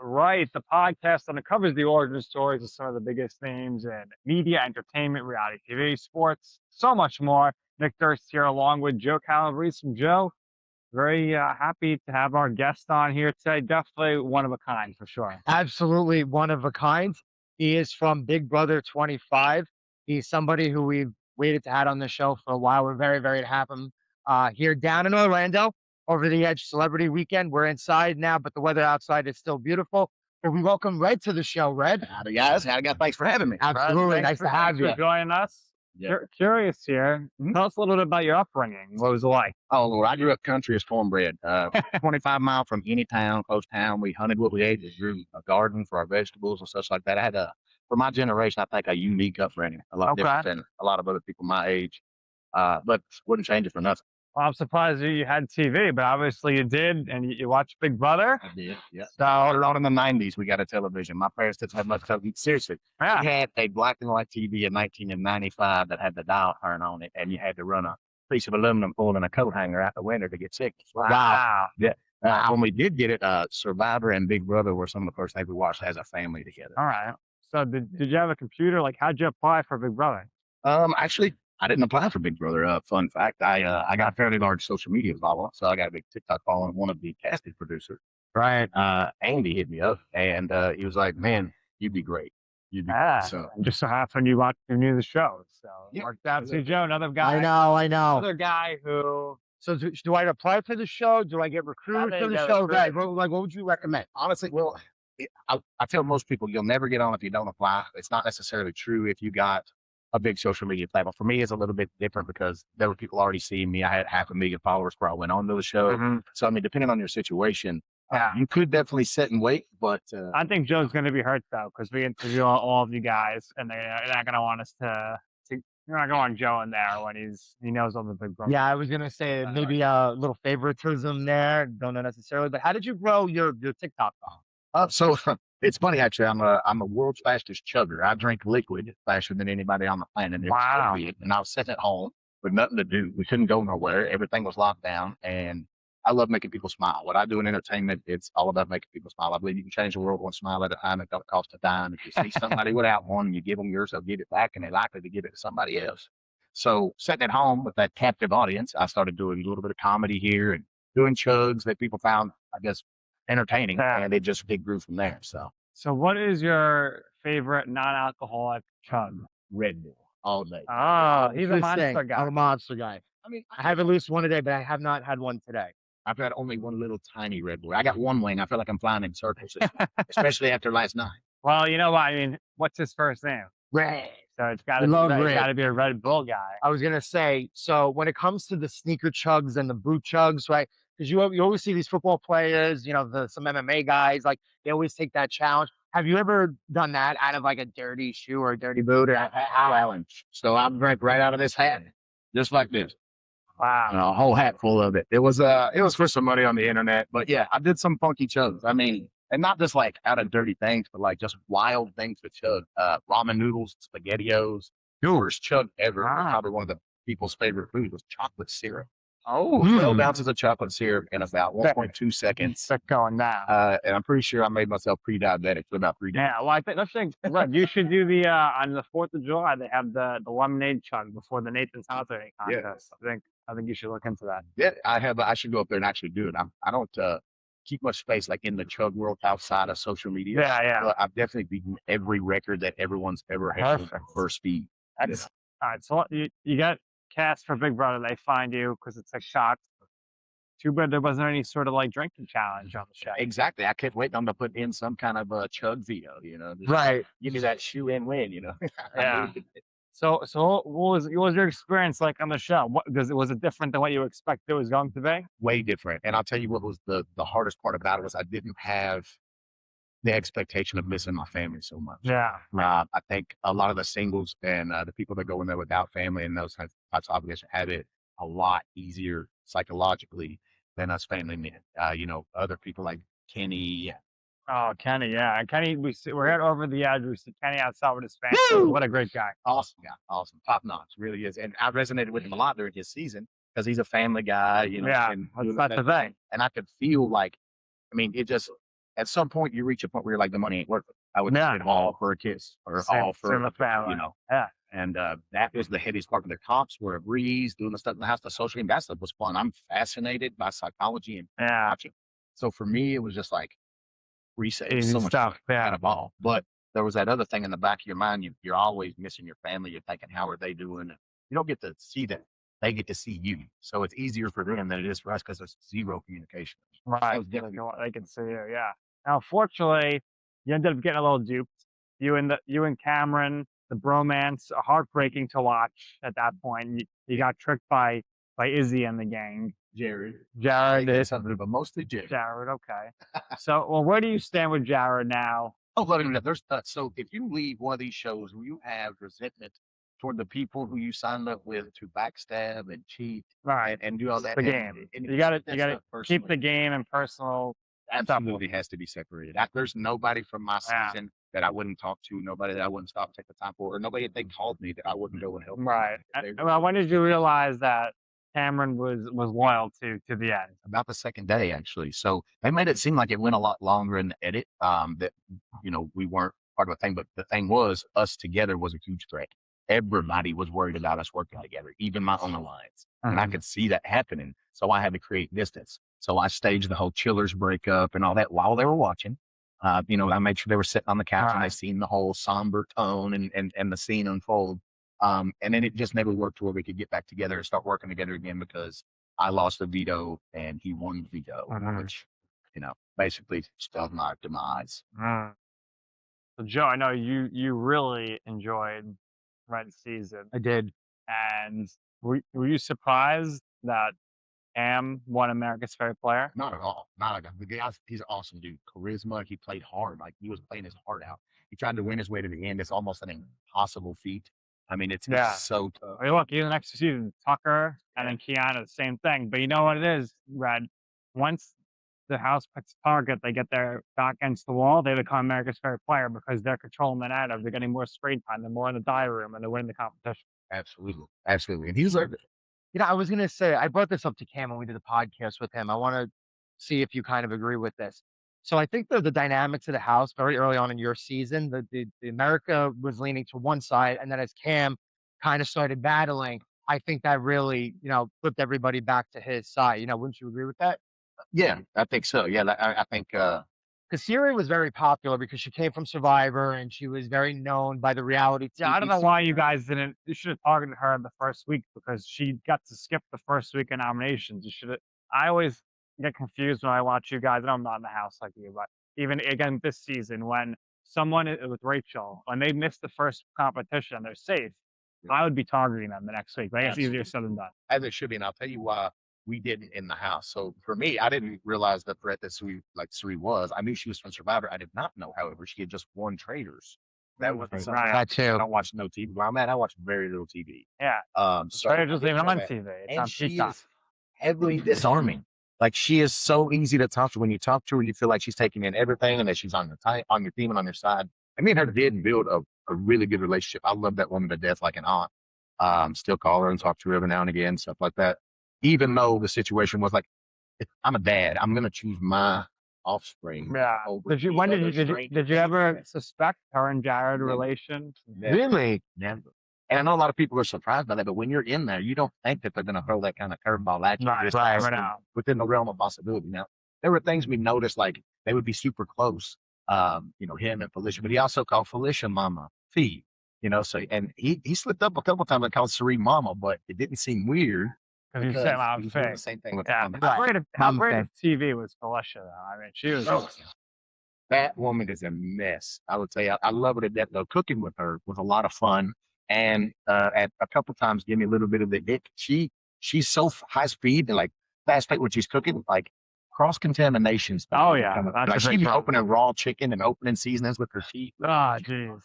Right. The podcast that uncovers the origin stories of some of the biggest names in media, entertainment, reality TV, sports, so much more. Nick Durst here, along with Joe Calabrese from Joe. Very happy to have our guest on here today. Definitely one of a kind for sure. Absolutely one of a kind. He is from Big Brother 25. He's somebody who we've waited to have on the show for a while. We're very, very to have him here down in Orlando over the Edge Celebrity Weekend. We're inside now, but the weather outside is still beautiful. So we welcome Red to the show. Red. Howdy, guys. Howdy, guys. Thanks for having me. Absolutely. Nice to have you. Thanks for joining us. Yeah. Curious here. Tell us a little bit about your upbringing. What was it like? Oh, Lord. I grew up country as cornbread. 25 miles from any town, close town. We hunted what we ate. We grew a garden for our vegetables and such like that. I had for my generation, I think a unique upbringing, a lot different than a lot of other people my age. But wouldn't change it for nothing. Well, I'm surprised you had TV, but obviously you did, and you watched Big Brother. I did, yeah. So, on in the 90s, we got a television. My parents didn't have much television. Seriously. yeah. We had a black and white TV in 1995 that had the dial turn on it, and you had to run a piece of aluminum pulling a coat hanger out the window to get sick. Wow. Yeah. When we did get it, Survivor and Big Brother were some of the first things we watched as a family together. All right. So did you have a computer? Like, how'd you apply for Big Brother? Actually, I didn't apply for Big Brother. Fun fact, I got a fairly large social media following, so I got a big TikTok following. One of the casting producers, Right. Andy, hit me up, and he was like, "Man, you'd be great. You'd be great." So and just so happened you knew the show. So it Yeah. worked out. See, Joe, another guy. I know. Another guy who. So do I apply for the show? Do I get recruited for the show? Right. What would you recommend? honestly, well, I tell most people you'll never get on if you don't apply. It's not necessarily true if you got a big social media platform. For me, it's a little bit different because there were people already seeing me. I had 500,000 followers before I went on to the show. Mhm. So, I mean, depending on your situation, Yeah. you could definitely sit and wait, but I think Joe's going to be hurt though, because we interview all of you guys, and they're not going to want us to. You're not going to want Joe in there when he knows all the Big Brother. Yeah, I was gonna say maybe a little favoritism there. Don't know necessarily, but how did you grow your TikTok following? so it's funny actually. I'm the world's fastest chugger. I drink liquid faster than anybody on the planet. Wow. And I was sitting at home with nothing to do. We couldn't go nowhere. Everything was locked down, and I love making people smile. What I do in entertainment, it's all about making people smile. I believe you can change the world one smile at a time. It don't cost a dime. If you see somebody without one and you give them yours, they'll give it back, and they're likely to give it to somebody else. So sitting at home with that captive audience, I started doing a little bit of comedy here and doing chugs that people found, I guess, entertaining, and it grew from there. So what is your favorite non-alcoholic chug? Red Bull all day. Oh, he's a monster I'm guy. a monster guy. I mean, I have at least one a day, but I have not had one today. I've had only one little tiny Red Bull. I got one wing. I feel like I'm flying in circles, especially after last night. Well, you know what? I mean, what's his first name? Red. So it's got We love to Red. be a Red Bull guy. I was gonna say, so when it comes to the sneaker chugs and the boot chugs, right? Because you always see these football players, some MMA guys, like they always take that challenge. Have you ever done that out of like a dirty shoe or a dirty boot? Or Challenge. So I drank right out of this hat, just like this. Wow. A whole hat full of it. It was for some money on the internet, but yeah, I did some funky chugs. I mean, and not just like out of dirty things, but like just wild things to chug. Ramen noodles, SpaghettiOs, worst chug ever. Wow. Probably one of the people's favorite foods was chocolate syrup. Oh, 12 ounces of chocolate syrup in about 1.2 seconds. Sick going down. And I'm pretty sure I made myself pre-diabetic for about 3 days. Yeah, well, I think Red, you should do the on the 4th of July. They have the lemonade chug before the Nathan's House Eating contest. I think you should look into that. Yeah, I should go up there and actually do it. I don't keep much space like in the chug world outside of social media. Yeah. But I've definitely beaten every record that everyone's ever had for speed. That's all right. So you got cast for Big Brother. They find you because it's a shot. Too bad there wasn't any sort of like drinking challenge on the show. Exactly. I kept waiting on them to put in some kind of a chug video, just right. give me that shoe and win, Yeah. So what was your experience like on the show? Was it different than what you expected it was going to be? Way different. And I'll tell you what was the hardest part about it was I didn't have the expectation of missing my family so much. Yeah. I think a lot of the singles and the people that go in there without family and those types of obligations have it a lot easier psychologically than us family men. Other people like Kenny, Oh, Kenny, yeah. And Kenny, we're at Over the Edge. We see Kenny outside with his fans. What a great guy. Awesome guy, awesome, top notch, really is. And I resonated with him a lot during his season because he's a family guy, Yeah, and that's the thing. and I could feel like, I mean, it just at some point you reach a point where you're like, the money ain't worth it. I would Yeah. trade all for a kiss or all for same with family. Yeah. And that was the heaviest part of the comps were a breeze, doing the stuff in the house, the social game. That stuff was fun. I'm fascinated by psychology and Yeah. watching. So for me, it was just like reset. It was Easy so much stuff. fun. Yeah. Had a ball. But there was that other thing in the back of your mind. You're always missing your family. You're thinking, how are they doing? You don't get to see them. They get to see you. So it's easier for them than it is for us because there's zero communication. Right. They can see you. Yeah. Now, unfortunately, you ended up getting a little duped. You and Cameron, the bromance, heartbreaking to watch at that point. You got tricked by Izzy and the gang. Jared Jared, something, but mostly Jared. Jared, okay. So, well, where do you stand with Jared now? Oh, let me know. There's so if you leave one of these shows where you have resentment toward the people who you signed up with to backstab and cheat, Right. and do all that, The game. You got to keep the game and personal. Absolutely has to be separated. There's nobody from my season that I wouldn't talk to, nobody that I wouldn't stop, take the time for, or nobody if they called me that I wouldn't go and help. Right. Well, when did you realize that Cameron was loyal to the end? About the second day, actually. So they made it seem like it went a lot longer in the edit. That we weren't part of a thing, but the thing was, us together was a huge threat. Everybody was worried about us working together, even my own alliance, and I could see that happening. So I had to create distance. So I staged the whole chillers breakup and all that while they were watching. I made sure they were sitting on the couch and they seen the whole somber tone and the scene unfold. And then it just never worked to where we could get back together and start working together again because I lost the veto and he won the veto, which, basically spelled my demise. So Joe, I know you really enjoyed Red season. I did. And were you surprised that Cam won America's Favorite Player? Not at all. Not at all. The guy, he's an awesome dude. Charisma. He played hard. Like he was playing his heart out. He tried to win his way to the end. It's almost an impossible feat. I mean, it's so tough. I mean, look, even next season, Tucker and then Kiana, the same thing. But you know what it is, Red? Once the house puts target, they get their back against the wall, they become America's Favorite Player because they're controlling the narrative. They're getting more screen time. They're more in the diary room, and they're winning the competition. Absolutely. Absolutely. And he deserved it. I was going to say, I brought this up to Cam when we did the podcast with him. I want to see if you kind of agree with this. So I think the dynamics of the house very early on in your season, the America was leaning to one side, and then as Cam kind of started battling, I think that really, flipped everybody back to his side. Wouldn't you agree with that? Yeah, I think so. Yeah, I think because Siri was very popular because she came from Survivor and she was very known by the reality. Yeah, I don't know why you guys didn't. You should have targeted her the first week because she got to skip the first week of nominations. You should have. I always get confused when I watch you guys, and I'm not in the house like you, but even again this season when someone with Rachel, when they missed the first competition, they're safe. I would be targeting them the next week. But I guess easier said than done. As it should be, and I'll tell you why we didn't in the house. So for me, I didn't realize the threat that Suri was. I knew she was from Survivor. I did not know, however, she had just won Traders. That was right. That too. I don't watch no TV. Well, I'm I watch very little TV. Yeah. So Traders isn't even on TV. It's and on she Peacock. is heavily disarming. Like she is so easy to talk to. When you talk to her, you feel like she's taking in everything and that she's on your team and on your side. And me and her did build a really good relationship. I love that woman to death, like an aunt. Still call her and talk to her every now and again, stuff like that. Even though the situation was like, I'm a dad, I'm gonna choose my offspring. Yeah. Did you ever suspect her and Jared relation? Really? Never. And I know a lot of people are surprised by that, but when you're in there, you don't think that they're going to throw that kind of curveball at you. Right. Within the realm of possibility. Now, there were things we noticed, like they would be super close, him and Felicia, but he also called Felicia Mama Fee, so, and he slipped up a couple times and called Suri Mama, but it didn't seem weird. Because you said Mama Fee. The same thing with how great of TV was Felicia, though? I mean, she was. That woman is a mess. I would say I love her to death, though. Cooking with her was a lot of fun. And at a couple times give me a little bit of the ick. She's so high speed and like fast paced when she's cooking, like cross contamination stuff. Oh yeah, like she'd be opening raw chicken and opening seasonings with her teeth. Oh jeez.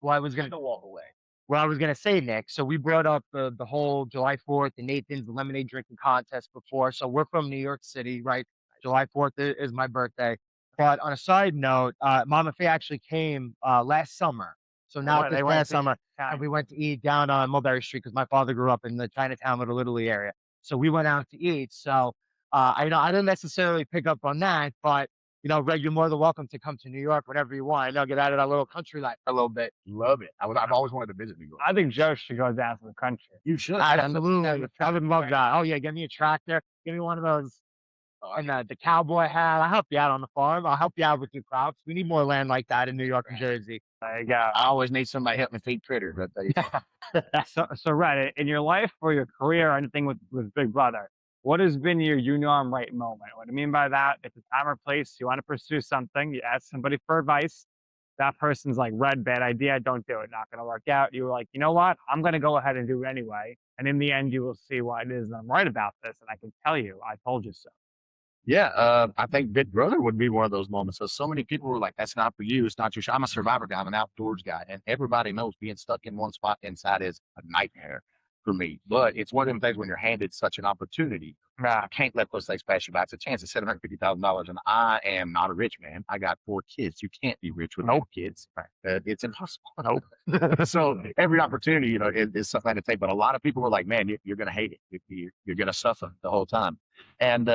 Well, I was gonna walk away. Well, I was gonna say, Nick. So we brought up the whole July 4th and Nathan's lemonade drinking contest before. So we're from New York City, right? July 4th is my birthday. But on a side note, Mama Faye actually came last summer. So not this They went past to summer, and Italian. we went to eat down on Mulberry Street because my father grew up in the Chinatown, Little Italy area. So we went out to eat. So I didn't necessarily pick up on that, but Greg, you're more than welcome to come to New York whenever you want. Get out of that little country life for a little bit. Love it. I've always wanted to visit New York. I think Joe should go down to the country. You should. Absolutely, I would love that. Oh yeah, give me a tractor, give me one of those. And the cowboy hat. I'll help you out on the farm. I'll help you out with your crops. We need more land like that in New York and Jersey. There you go. I always need somebody to help me feed critters. So Red, in your life or your career or anything with Big Brother, what has been your you know I'm right moment? What I mean by that, it's a time or place, you want to pursue something, you ask somebody for advice. That person's like, Red, bad idea, don't do it, not going to work out. You were like, you know what? I'm going to go ahead and do it anyway. And in the end, you will see why it is that I'm right about this. And I can tell you, I told you so. Yeah, I think Big Brother would be one of those moments. So many people were like, "That's not for you. It's not your show." I'm a survivor guy. I'm an outdoors guy, and everybody knows being stuck in one spot inside is a nightmare for me. But it's one of them things when you're handed such an opportunity. I can't let those things pass you by. It's a chance at $750,000, and I am not a rich man. I got 4 kids. You can't be rich with no kids. It's impossible. Nope. So every opportunity, is something to take. But a lot of people were like, "Man, you're going to hate it. You're going to suffer the whole time." And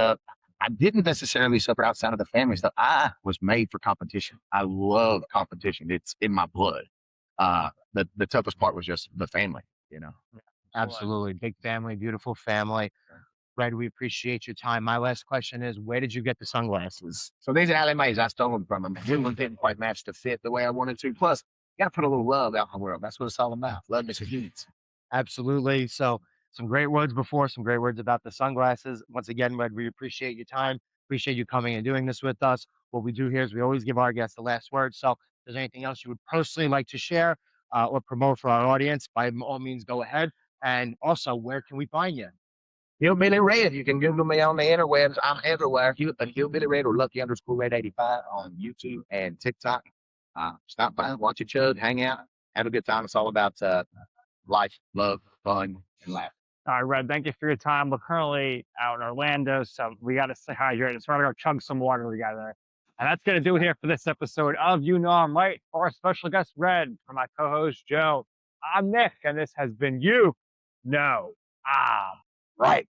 I didn't necessarily suffer outside of the family stuff. I was made for competition. I love competition. It's in my blood. The toughest part was just the family. Absolutely. Big family, beautiful family. Red, we appreciate your time. My last question is, where did you get the sunglasses? So these are LMAs. I stole them from them. One didn't quite match the fit the way I wanted to. Plus, you got to put a little love out in the world. That's what it's all about. Love makes a humans. Absolutely. So some great words before, some great words about the sunglasses. Once again, Red, we appreciate your time. Appreciate you coming and doing this with us. What we do here is we always give our guests the last word. So if there's anything else you would personally like to share or promote for our audience, by all means, go ahead. And also, where can we find you? Hillbilly Red. You can Google me on the interwebs. I'm everywhere. Hillbilly Red or Lucky_Red85 on YouTube and TikTok. Stop by, watch a chug, hang out, have a good time. It's all about life, love, fun, and laugh. All right, Red, thank you for your time. We're currently out in Orlando, so we got to stay hydrated. So we're going to go chug some water together. And that's going to do it here for this episode of You Know I'm Right. For our special guest, Red, for my co-host, Joe. I'm Nick, and this has been You Know I'm Right.